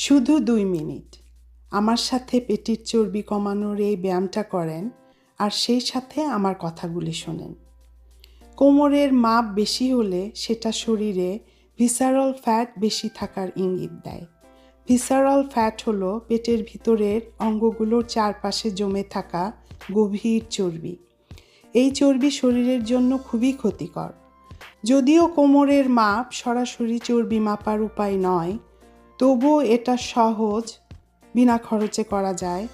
শুধু 2 মিনিট আমার সাথে পেটের চর্বি কমানোর এই ব্যায়ামটা করেন আর সেই সাথে আমার কথাগুলি শোনেন। কোমরের মাপ বেশি হলে সেটা শরীরে ভিসারাল ফ্যাট বেশি থাকার ইঙ্গিত দেয়। ভিসারাল ফ্যাট হলো পেটের ভিতরের অঙ্গগুলোর চারপাশে জমে থাকা গভীর চর্বি। এই চর্বি শরীরের জন্য খুবই ক্ষতিকর। যদিও কোমরের মাপ সরাসরি চর্বি মাপার উপায় নয়, তবুও এটা সহজ, বিনা খরচে করা যায়।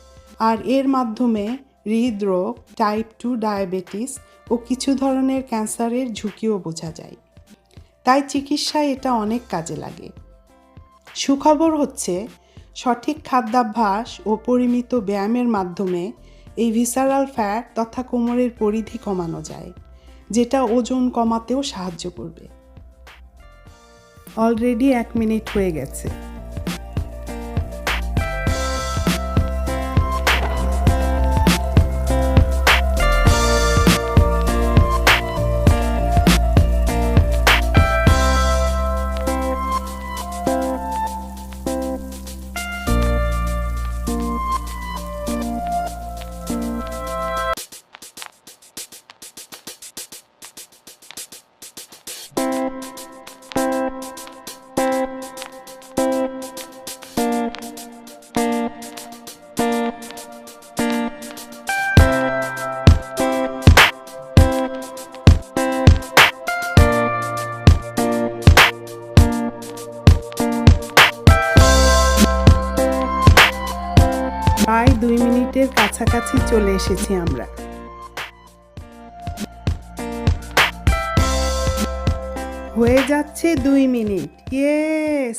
আর এর মাধ্যমে হৃদরোগ, টাইপ 2 ডায়াবেটিস ও কিছু ধরনের ক্যান্সারের ঝুঁকিও বোঝা যায়। তাই চিকিৎসায় এটা অনেক কাজে লাগে। সুখবর হচ্ছে, সঠিক খাদ্যাভ্যাস ও পরিমিত ব্যায়ামের মাধ্যমে এই ভিসারাল ফ্যাট তথা কোমরের পরিধি কমানো যায়, যেটা ওজন কমাতেও সাহায্য করবে। অলরেডি 1 মিনিট হয়ে গেছে। প্রায় 2 মিনিটের কাছাকাছি চলে এসেছি আমরা। হয়ে যাচ্ছে 2 মিনিট। ইয়েস!